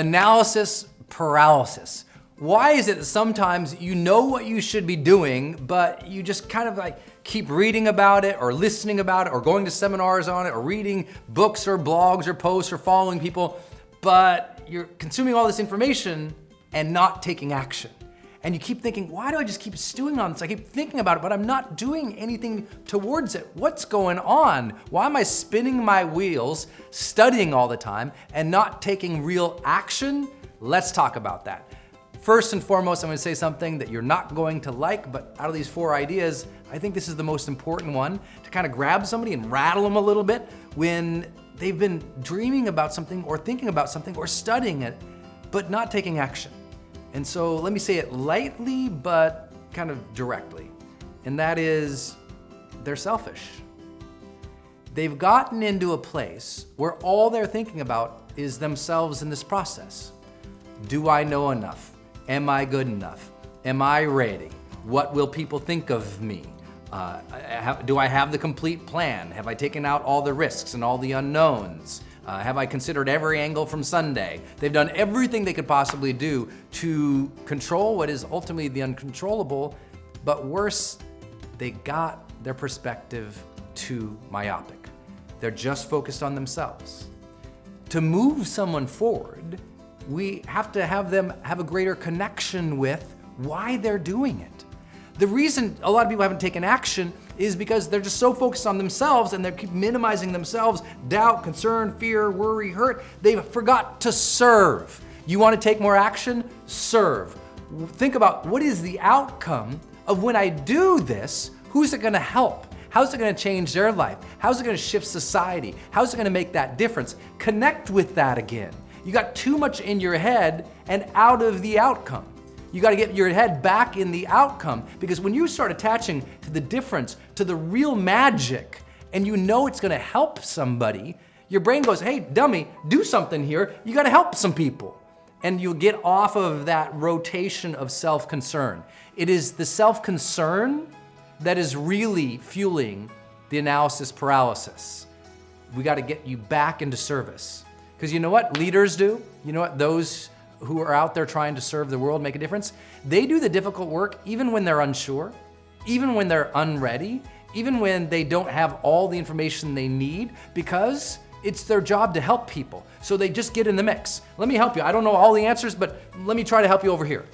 Analysis paralysis. Why is it that sometimes you know what you should be doing, but you just kind of like keep reading about it or listening about it or going to seminars on it or reading books or blogs or posts or following people, but you're consuming all this information and not taking action. And you keep thinking, why do I just keep stewing on this? I keep thinking about it, but I'm not doing anything towards it. What's going on? Why am I spinning my wheels, studying all the time, and not taking real action? Let's talk about that. First and foremost, I'm gonna say something that you're not going to like, but out of these 4 ideas, I think this is the most important one to kind of grab somebody and rattle them a little bit when they've been dreaming about something or thinking about something or studying it, but not taking action. And so let me say it lightly, but kind of directly. And that is, they're selfish. They've gotten into a place where all they're thinking about is themselves in this process. Do I know enough? Am I good enough? Am I ready? What will people think of me? Do I have the complete plan? Have I taken out all the risks and all the unknowns? Have I considered every angle from Sunday? They've done everything they could possibly do to control what is ultimately the uncontrollable, but worse, they got their perspective too myopic. They're just focused on themselves. To move someone forward, we have to have them have a greater connection with why they're doing it. The reason a lot of people haven't taken action is because they're just so focused on themselves and they keep minimizing themselves, doubt, concern, fear, worry, hurt. They forgot to serve. You want to take more action? Serve. Think about what is the outcome of when I do this, who's it going to help? How's it going to change their life? How's it going to shift society? How's it going to make that difference? Connect with that again. You got too much in your head and out of the outcome. You got to get your head back in the outcome, because when you start attaching to the difference, to the real magic, and you know it's going to help somebody, your brain goes, hey, dummy, do something here. You got to help some people. And you'll get off of that rotation of self-concern. It is the self-concern that is really fueling the analysis paralysis. We got to get you back into service. Because you know what leaders do? You know what those who are out there trying to serve the world, make a difference? They do the difficult work even when they're unsure, even when they're unready, even when they don't have all the information they need, because it's their job to help people. So they just get in the mix. Let me help you. I don't know all the answers, but let me try to help you over here.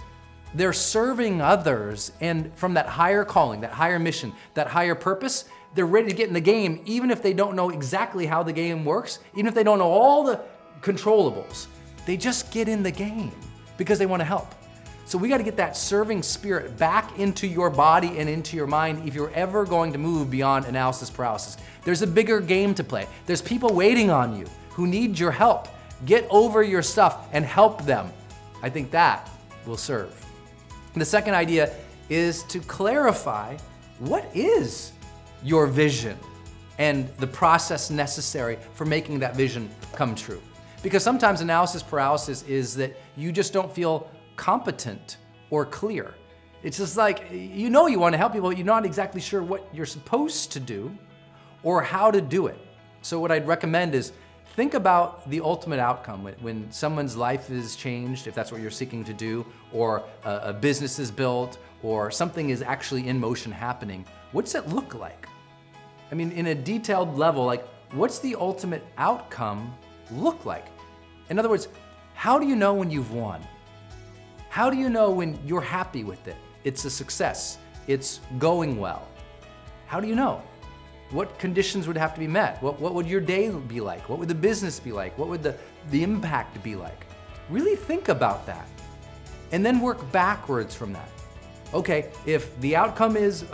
They're serving others, and from that higher calling, that higher mission, that higher purpose, they're ready to get in the game, even if they don't know exactly how the game works, even if they don't know all the controllables. They just get in the game because they want to help. So we got to get that serving spirit back into your body and into your mind if you're ever going to move beyond analysis paralysis. There's a bigger game to play. There's people waiting on you who need your help. Get over your stuff and help them. I think that will serve. The second idea is to clarify what is your vision and the process necessary for making that vision come true. Because sometimes analysis paralysis is that you just don't feel competent or clear. It's just like, you know you want to help people, but you're not exactly sure what you're supposed to do or how to do it. So what I'd recommend is think about the ultimate outcome when someone's life is changed, if that's what you're seeking to do, or a business is built, or something is actually in motion happening. What's it look like? I mean, in a detailed level, like what's the ultimate outcome look like? In other words, how do you know when you've won? How do you know when you're happy with it? It's a success. It's going well. How do you know? What conditions would have to be met? What would your day be like? What would the business be like? What would the impact be like? Really think about that. And then work backwards from that. Okay, if the outcome is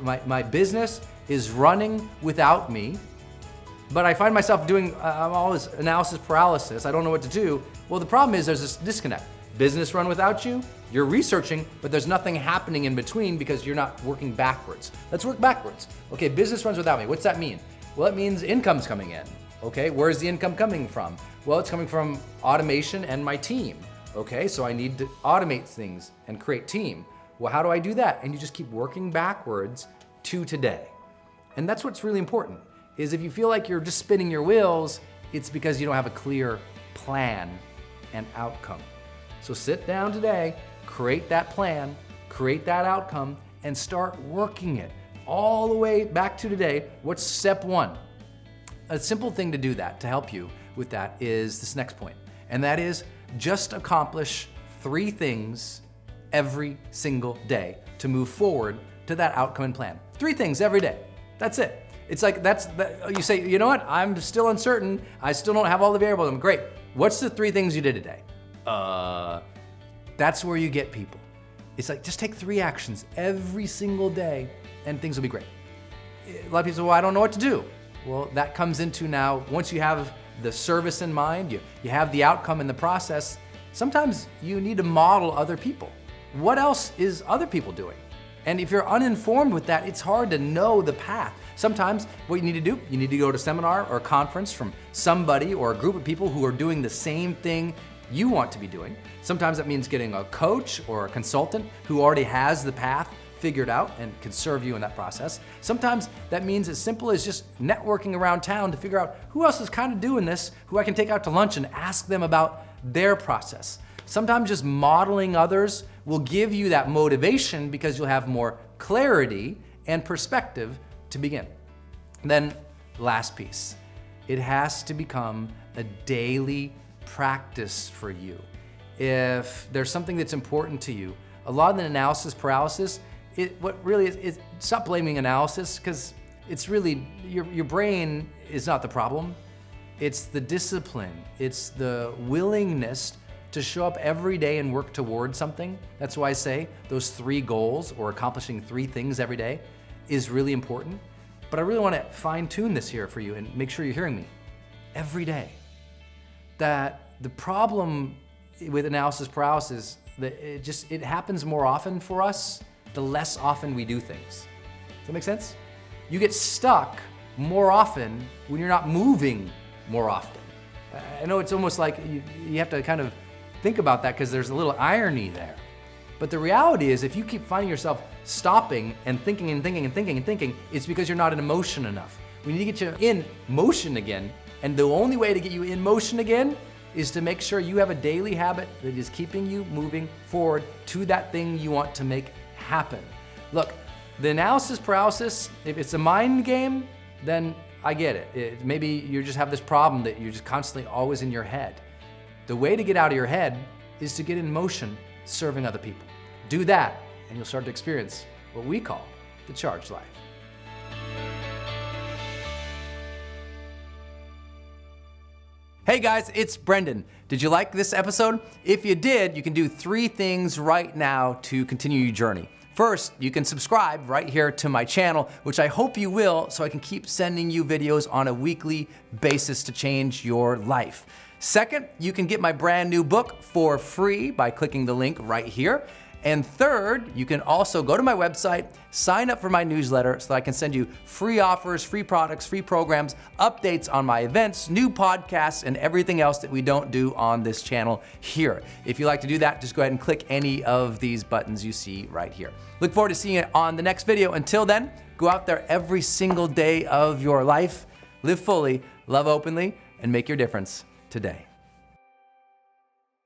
my business is running without me, but I find myself doing all this analysis paralysis, I don't know what to do. Well, the problem is there's this disconnect. Business run without you, you're researching, but there's nothing happening in between because you're not working backwards. Let's work backwards. Okay, business runs without me. What's that mean? Well, it means income's coming in. Okay, where's the income coming from? Well, it's coming from automation and my team. Okay, so I need to automate things and create team. Well, how do I do that? And you just keep working backwards to today. And that's what's really important, is if you feel like you're just spinning your wheels, it's because you don't have a clear plan and outcome. So sit down today, create that plan, create that outcome, and start working it all the way back to today. What's step one? A simple thing to do that, to help you with that, is this next point. And that is just accomplish 3 things every single day to move forward to that outcome and plan. 3 things every day. That's it. It's like you say, you know what? I'm still uncertain. I still don't have all the variables. I'm great. What's the 3 things you did today? That's where you get people. It's like, just take 3 actions every single day and things will be great. A lot of people say, well, I don't know what to do. Well, that comes into now, once you have the service in mind, you have the outcome in the process, sometimes you need to model other people. What else is other people doing? And if you're uninformed with that, it's hard to know the path. Sometimes what you need to do, you need to go to a seminar or a conference from somebody or a group of people who are doing the same thing you want to be doing. Sometimes that means getting a coach or a consultant who already has the path figured out and can serve you in that process. Sometimes that means as simple as just networking around town to figure out who else is kind of doing this, who I can take out to lunch and ask them about their process. Sometimes just modeling others will give you that motivation because you'll have more clarity and perspective to begin. Then, last piece, it has to become a daily practice for you. If there's something that's important to you, a lot of the analysis paralysis, what really is stop blaming analysis, because it's really, your brain is not the problem. It's the discipline, it's the willingness to show up every day and work towards something. That's why I say those 3 goals, or accomplishing 3 things every day, is really important. But I really want to fine tune this here for you and make sure you're hearing me. Every day. That the problem with analysis paralysis, that it happens more often for us the less often we do things. Does that make sense? You get stuck more often when you're not moving more often. I know it's almost like you have to kind of think about that because there's a little irony there. But the reality is, if you keep finding yourself stopping and thinking and thinking and thinking and thinking, it's because you're not in motion enough. We need to get you in motion again. And the only way to get you in motion again is to make sure you have a daily habit that is keeping you moving forward to that thing you want to make happen. Look, the analysis paralysis, if it's a mind game, then I get it. Maybe you just have this problem that you're just constantly always in your head. The way to get out of your head is to get in motion serving other people. Do that, and you'll start to experience what we call the charged life. Hey guys, it's Brendon. Did you like this episode? If you did, you can do 3 things right now to continue your journey. First, you can subscribe right here to my channel, which I hope you will, so I can keep sending you videos on a weekly basis to change your life. Second, you can get my brand new book for free by clicking the link right here. And third, you can also go to my website, sign up for my newsletter so that I can send you free offers, free products, free programs, updates on my events, new podcasts, and everything else that we don't do on this channel here. If you'd like to do that, just go ahead and click any of these buttons you see right here. Look forward to seeing you on the next video. Until then, go out there every single day of your life, live fully, love openly, and make your difference today.